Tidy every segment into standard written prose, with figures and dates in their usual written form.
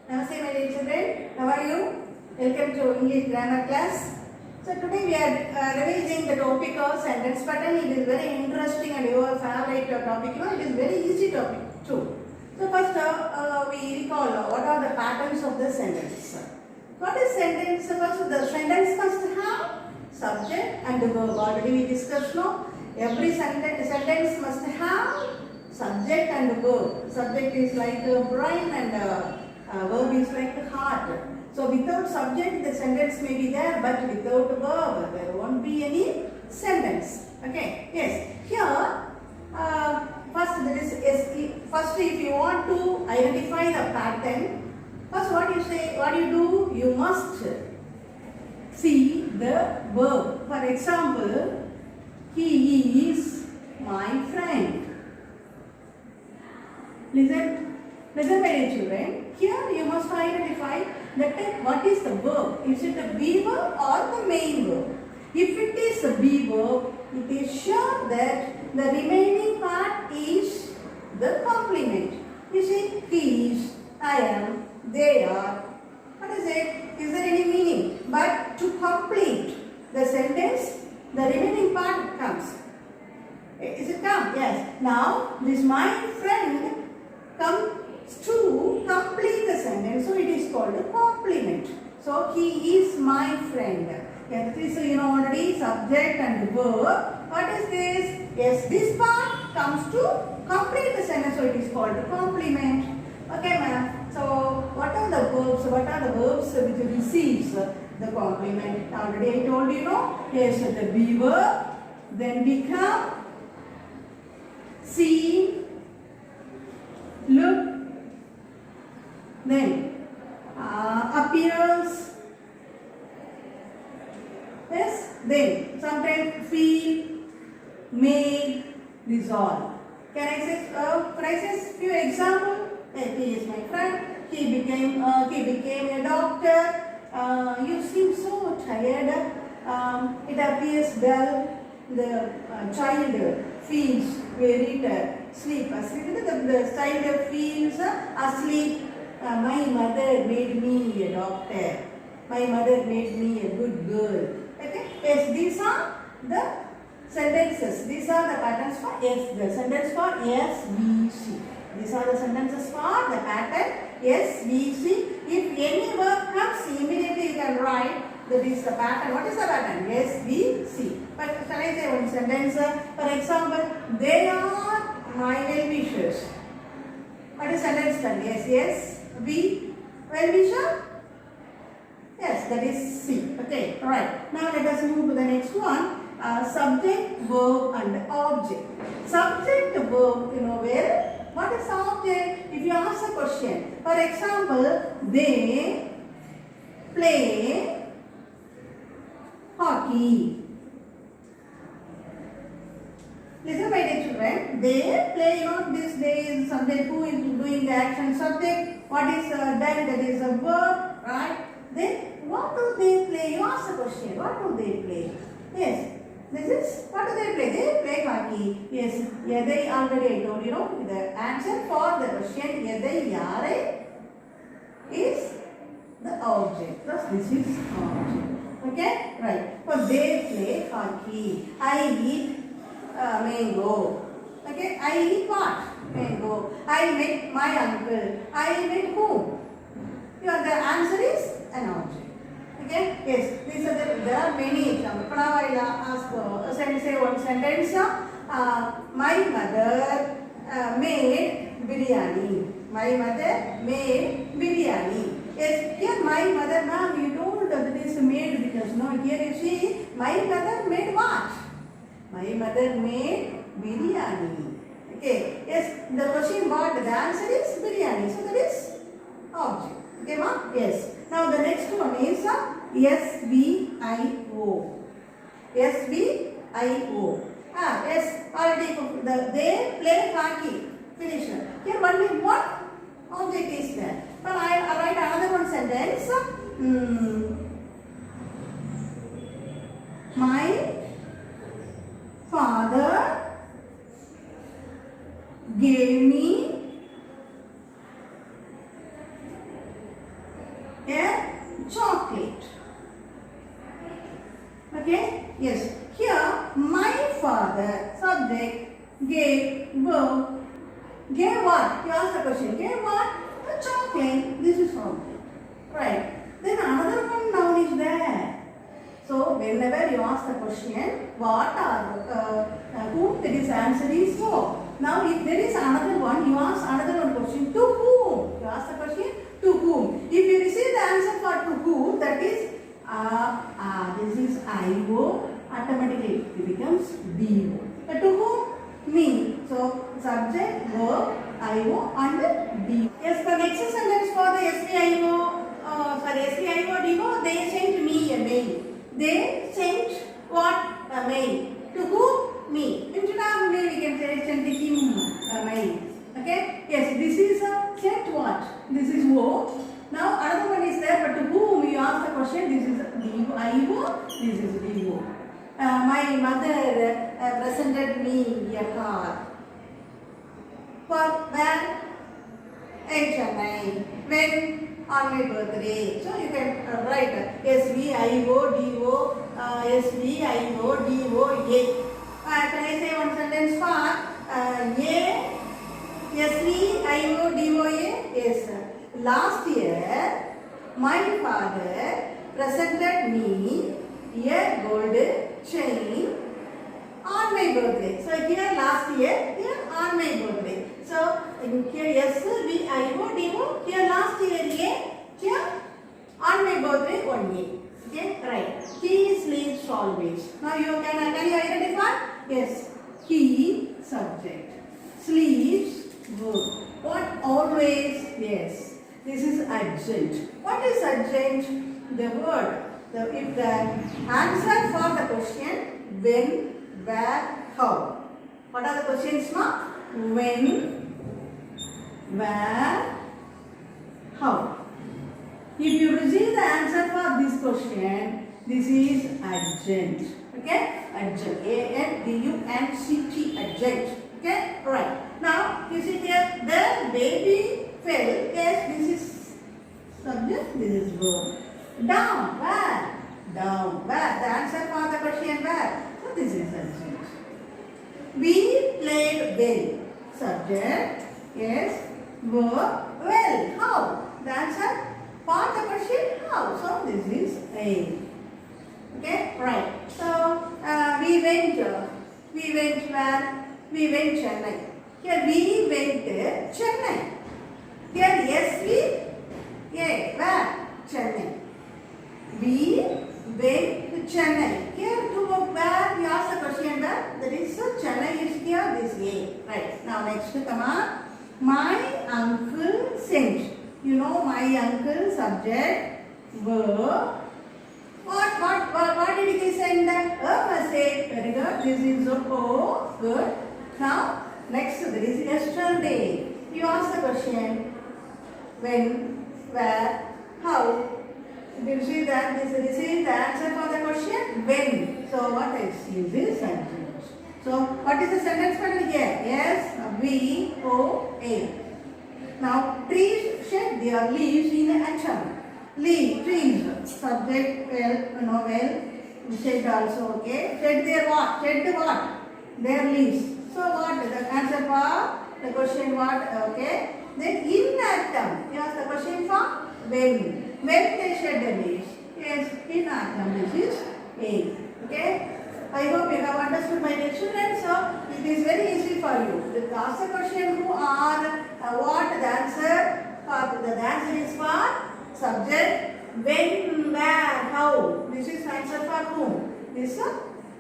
Namaste my dear children, how are you? Welcome to English grammar class. So today we are revising the topic of sentence pattern. It is very interesting and your favorite topic. It is very easy topic too. So first we recall what are the patterns of the sentence. What is sentence? First the sentence must have subject and verb. Already we discussed now. Every sentence must have subject and verb. Subject is like brain and verb is like heart. So without subject the sentence may be there, but without verb there won't be any sentence. Okay. Yes. Here first there is first if you want to identify the pattern, first what you say, what you do, you must see the verb. For example, he is my friend. Listen my dear children. Here you must identify that what is the verb. Is it the be verb or the main verb? If it is the be verb, it is sure that the remaining part is the complement. You see, he is, I am, they are. What is it? Is there any meaning? But to complete the sentence, the remaining part comes. Is it come? Yes. Now, this my friend comes to complete the sentence. So, it is called a complement. So, he is my friend. Yes, this is already subject and verb. What is this? Yes, this part comes to complete the sentence. So, it is called a complement. Okay, ma'am. So, what are the verbs? What are the verbs which receives the complement? Already I told you, no? Yes, the be verb, then become, see, look, then appears, yes, then sometimes feel, make, resolve. Can I say few examples? He is my friend. He became a doctor. You seem so tired. It appears well. The child feels very tired. Sleep. The child feels asleep. My mother made me a doctor. My mother made me a good girl. Okay. Yes, these are the sentences. These are the patterns for yes. The sentence for yes, we, she. These are the sentences for the pattern yes, we, she. If any verb comes, immediately you can write that is the pattern. What is the pattern? Yes, we, see. But shall I say one sentence? For example, they are my well-wishers. What is sentence then? Yes, yes, we, well-wisher. Yes, that is C. Okay, alright. Now let us move to the next one. Subject, verb and object. Subject, verb, well, what is object? If you ask a question, for example, they play hockey. Listen my dear children, they play, this day is subject, who is doing the action, subject, what is done, that is a verb, right? Then what do they play? You ask the question, what do they play? Yes. This is, what do they play? They play hockey. Yes, yadai already I told you, the answer for the question yadai yare is the object. Thus this is object. Okay, right. So they play hockey. I eat mango. Okay, I eat what? Mango. I met my uncle. I met whom? The answer is an object. Okay, yes, these are there are many examples. Now I will ask, say one sentence. My mother made biryani. My mother made biryani. Yes, here my mother, ma'am, you told that it is made because no, here you see, my mother made what? My mother made biryani. Okay, yes, the question what? The answer is biryani. So that is object. Okay, ma'am? Yes. Now the next one is SVIO. SVIO. Yes, already they play hockey. Finish. Here only one object is there. But I write another one sentence. My father gave me gave, verb. Gave what? You ask the question. Gave what? A chocolate. This is all. Right. Then another one noun is there. So whenever you ask the question, what are, whom, there is answer is so. Now if there is another one, you ask another one question, to whom? You ask the question, to whom? If you receive the answer for to whom, that is, this is I-O, automatically it becomes B-O. To whom? Me. So subject, verb, I-O and B. Yes, the next sentence for the SVIO, SVIO, DO, they sent me a mail. They sent what? A mail. To whom? Me. Instead of me, we can say sent him a mail. Okay? Yes, this is a sent what? This is O. Now another one is there, but to whom you ask the question, this is I-O, this is D-O. My mother presented me a car. For where? In Chennai. When? On my birthday. So you can write SVIO, DO, SVIO, DO, A. Can I say one sentence for A? SVIO, DO, A? Yes. Last year, my father presented me a gold chain on my birthday. So here last year, here on my birthday. So here SVIO, DO, here last year A, here on my birthday 1 A. Okay, right. He sleeps always. Now you can you identify? Yes. He subject. Sleeps verb. What always? Yes. This is adjunct. What is adjunct? The word. If the answer for the question when, where, how. What are the questions now? When, where, how. If you receive the answer for this question, this is adjunct. Okay? Adjunct. A-N-D-U-N-C-T. Adjunct. Okay? Right. Now, you see here, the baby fell. Yes, this is subject, this is verb. Down. Where? Down. Where? The answer for the question where? So, this is adjunct. We played well. Subject. Yes. Verb. Well. How? The answer for the question how. So this is A. Okay. Right. So we went where? We went Chennai. Here we went Chennai. Here yes we. Yeah. Where? Chennai. We went to Chennai. Here to where we ask the question where? That is Chennai is here. This A. Right. Now next come on. My uncle sent. You know my uncle subject verb. What did he send that? A message. Very good. This is O. Good. Now next there is yesterday. You ask the question when, where, how. You see that this is the answer for the question when. So what else is this sentence? So what is the sentence pattern here? Yes, V-O-A. Now trees shed their leaves in autumn. Trees, subject well, shed also, okay. Shed their what? Shed what? Their leaves. So what? The answer for the question what? Okay. Then in autumn, you ask the question for when. When they shed the leaves. Yes, in autumn. This is A. Okay. I hope you have understood my dear children. So it is very easy for you. To ask the question who are, what the answer for. The answer is for subject, when, where, how. This is answer for whom? This is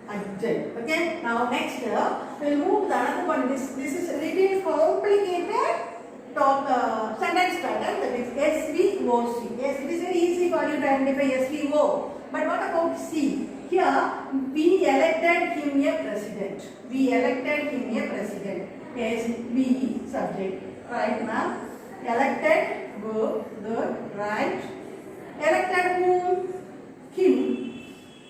adjunct. Okay. Now next we will move the another one. This is a little complicated sentence pattern, that is SVOC. Yes, it is very easy for you to identify SVO. But what about C? Here we elected him a president. We elected him a president. Yes, we subject. Right now, elected verb, good, right. Elected whom? Him.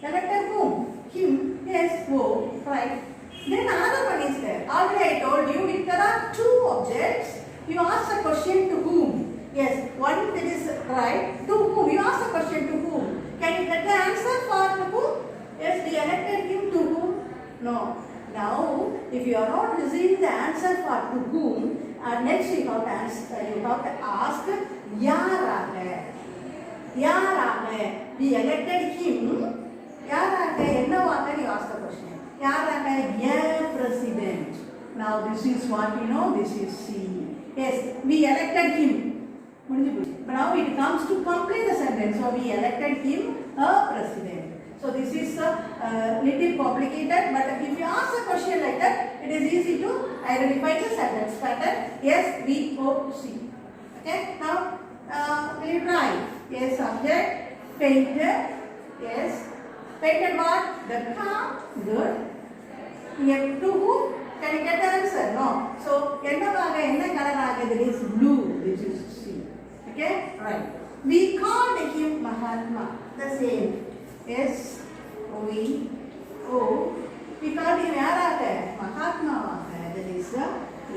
Elected whom? Him. Yes, verb, right. Then another one is there. Already I told you, if there are two objects, you ask the question to whom. Yes, one that is right. To whom? You ask the question to whom. Can you get the answer for whom? Yes, we elected him to whom? No. Now, if you are not receiving the answer for to whom, next you have to ask Yaraga. Yaraga. We elected him. Yaraga. Enna you ask the question. Yaraga. Yeah, president. Now this is what you know. This is C. Yes, we elected him. But now it comes to complete the sentence. So we elected him a president. So this is a little complicated, but if you ask a question like that, it is easy to identify the sentence pattern. Yes, V, O, C. Okay, now will you try? Yes, subject, painted. Yes, painted what? The car. Good. Here to who? Can you get the answer? No. So, enna color that is blue. This is C. Okay, right. We called him Mahatma. The same. S O E O. We called him Mahatma. That is the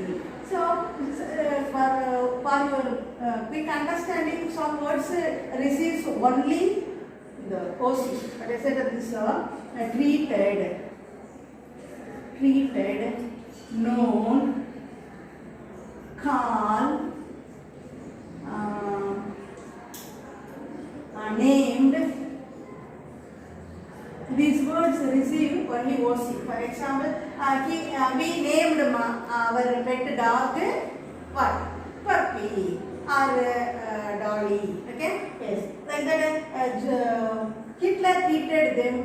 E. So for your quick understanding, some words receives only the OC. But I said that this treated, known, call, named. These words receive only OC. For example, we named our pet dog what? Puppy or Dolly. Okay? Yes. Like that, Hitler treated them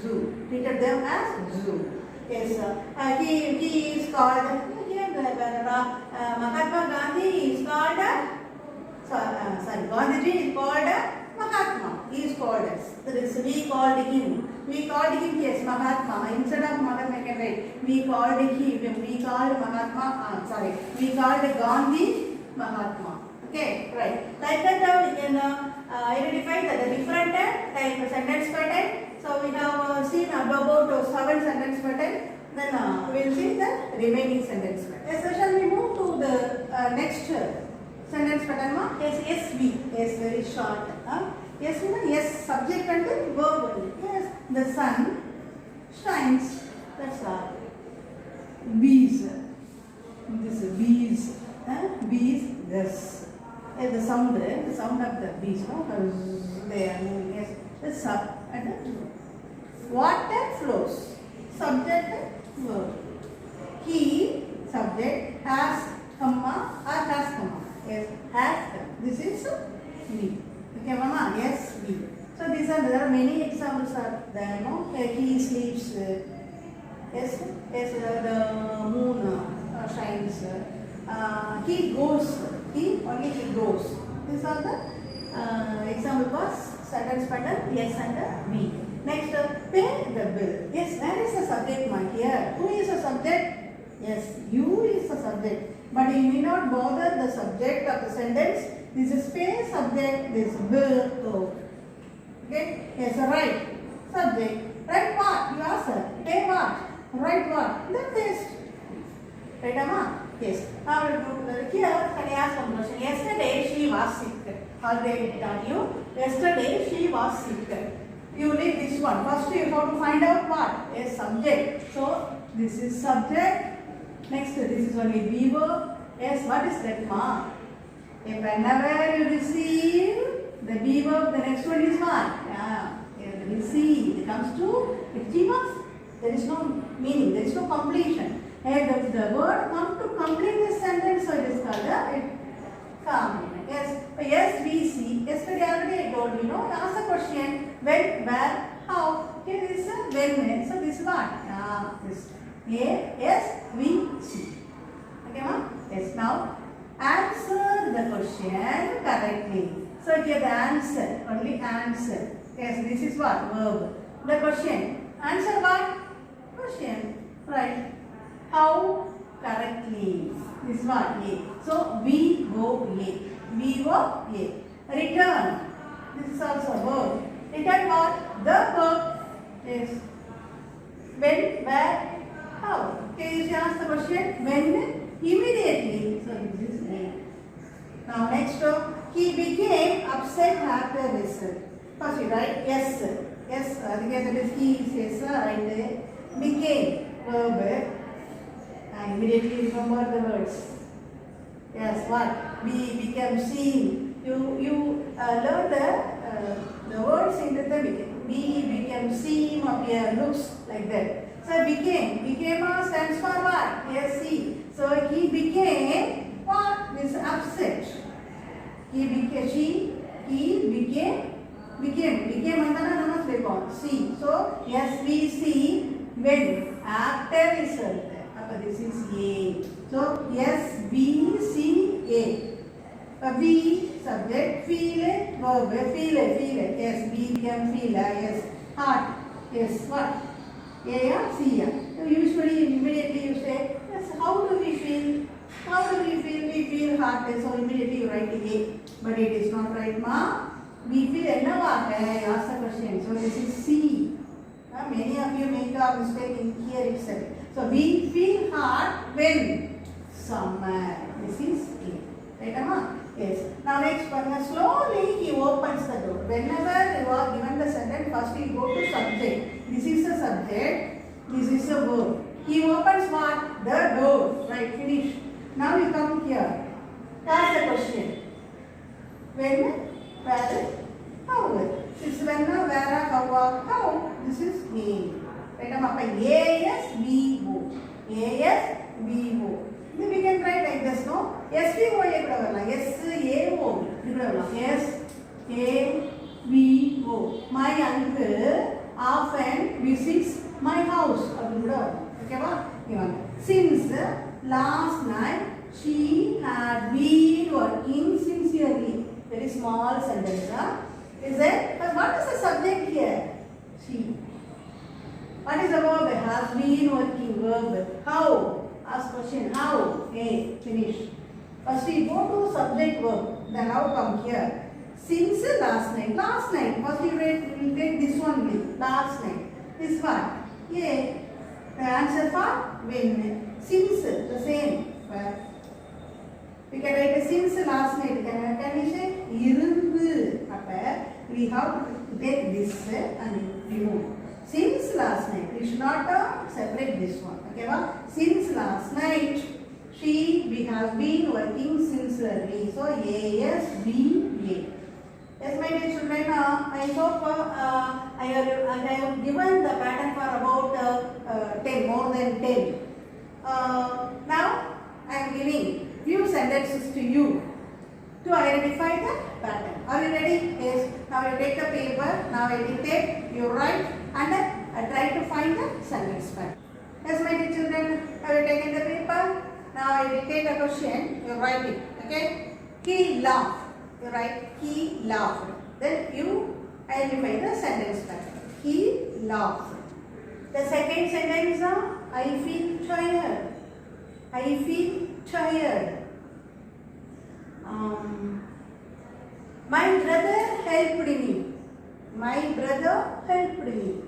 zoo. Treated them as zoo. Yes. He is called. Mahatma Gandhi is called. Gandhiji is called Mahatma. He is called as. That is, we called him. We called him, yes, Mahatma. Instead of Mahatma, I can write. We called him. We called Mahatma. We called Gandhi Mahatma. Okay, right. Like that, we can identify the different type of sentence pattern. So we have seen about 7 sentence pattern. Then we will see the remaining sentence pattern. Yes, so shall we move to the next sentence pattern? Yes, SV. Yes, very short. Yes, yes, subject and verb only. Yes, the sun shines. That's all. Bees. This is bees. Bees. This. The sound of the bees. No, they are moving. Yes, the sub and the water flows. Subject, verb. He, subject, has comma or has comma. Yes, has come. This is me. Okay, Mama? Yes, we. So there are many examples are there, no? He sleeps. Yes, the moon shines. He goes. He goes. These are the example for sentence pattern. Yes and we. Next, pay the bill. Yes, where is the subject, my dear? Who is the subject? Yes, you is the subject. But you may not bother the subject of the sentence. This is pay subject, this bill go. Okay? Yes, right. Subject. Right what? You answer. Pay what? Right what? The test. Right, Amma? Yes. Now here, can I ask one question? Yesterday she was sick. Already told you. Yesterday she was sick. You need this one. First you have to find out what? A subject. So this is subject. Next this is only be verb. Yes, what is that, Ma? If whenever you receive the be verb, the next one is what? Yeah, receive. It comes to it. There is no meaning. There is no completion. And the word comes to complete this sentence, so it is called a complement. Yes. Yes, we see. Yesterday already I told you. Ask the question when, where, how. Okay, this is when. So this is what? This. Yes, we see. Okay, ma? Yes. Now answer the question correctly. So here the answer, only answer. Yes, this is what? Verb. The question. Answer what? Question. Right. How correctly. This is what? A. So we go A. We go A. Return. This is also verb. Return what? The verb. Yes. When, where, how. Okay, you should ask the question. When, immediately. So this is A. Now next he became upset after result. First you write yes. Yes, that is he says right there. Became. verb. And immediately remember the words. Yes, what? Be became seen. You learn the words into the became. Be became seen, appear, looks like that. So became stands for what? Yes, see. So he became what? This upset. He became andana namas bekon. See. So yes, we see when after result. This is A. So yes, B, C, A. B subject, feel it, verb, feel it. Yes, B became feel. Yes, heart. Yes, what? A or C. So usually, immediately you say, yes, how do we feel? How do we feel? We feel heart. So immediately you write A. But it is not right, ma. We feel enough. Ask the question. So this is C. Many of you make a mistake in here itself. So we feel hot when summer. This is A. Right, Amma? Yes. Now next one. Slowly he opens the door. Whenever you are given the sentence, first you go to subject. This is the subject. This is the verb. He opens what? The door. Right, finish. Now you come here. Ask the question. When, where, how. This is when, where, how. This is A. Right, Amma? A-S-B-O. A-S-B-O. Then we can write like this, no? S-B-O. S-A-O. S-A-B-O. My uncle often visits my house. Okay, since last night, she had been working sincerely. Very small sentence. Is it? But what is the subject here? She. What is the verb? Has been working. Verb. How? Ask question. How? A. Finish. First we go to subject verb. Then now come here. Since last night. Last night. First we will take this one. Last night. This one. A. The answer for when. Since. The same. We can write since last night. Can we say? Irundu. We have to take this and remove. Since last night. We should not separate this one. Okay, since last night, we have been working sincerely. So A-S-B-A. Yes, my dear children, I hope I have given the pattern for about 10, more than 10. Now, I am giving few sentences to you to identify the pattern. Are you ready? Yes. Now you take the paper, now you dictate, you write and try to find the sentence pattern. Yes, my dear children, have you taken the paper? Now you dictate a question, you write it. Okay? He laughed. You write he laughed. Then you identify the sentence pattern. He laughed. The second sentence, I feel tired. I feel tired. My brother helped me. My brother helped me.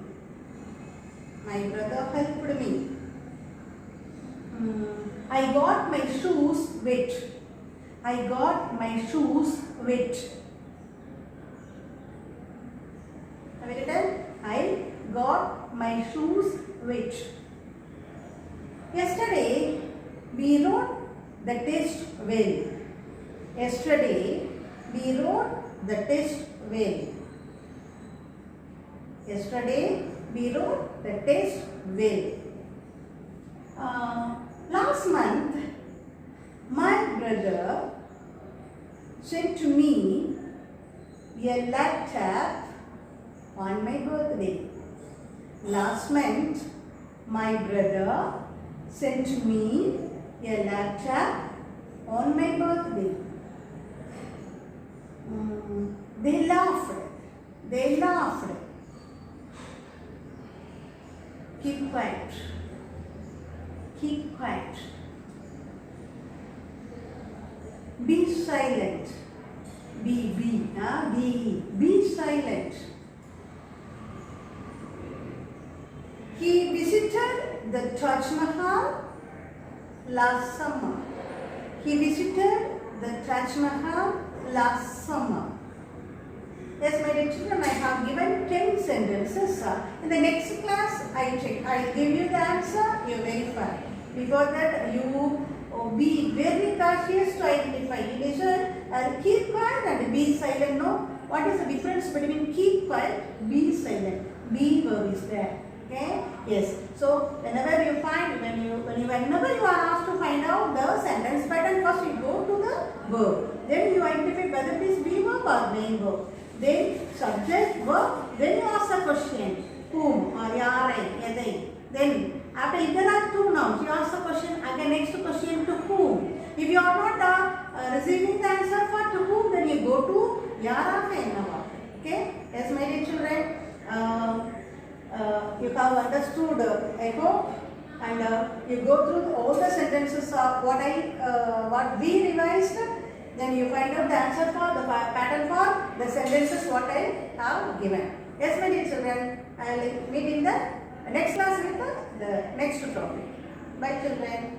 My brother helped me. I got my shoes wet. I got my shoes wet. Have you written? I got my shoes wet. Yesterday, we wrote the test well. Yesterday, we wrote the test well. Yesterday, we wrote the test well. Last month, my brother sent to me a laptop on my birthday. Last month, my brother sent me a laptop on my birthday. They laughed. They laughed. Keep quiet. Keep quiet. Be silent. Be silent. He visited the Taj Mahal last summer. He visited the Taj Mahal last summer. Yes, my dear children, I have given 10 sentences. In the next class, I'll give you the answer, you verify. Before that, you be very cautious to identify. Listen and keep quiet and be silent. No? What is the difference between keep quiet, be silent? Be verb is there. Okay? Yes. So, whenever you find, whenever you are asked to find out the sentence pattern, first you go to the verb. Then you identify whether it is be verb or main verb. Then subject, verb, then you ask the question, whom or yarai, yadai. Then after there are two nouns, you ask the question, again next question to whom. If you are not receiving the answer for to whom, then you go to yara enava. Okay? Yes, my dear children, you have understood, I hope, and you go through all the sentences of what we revised. Then you find out the answer for the pattern for the sentences what I have given. Yes, my dear children, I will meet in the next class with the next topic. Bye, children.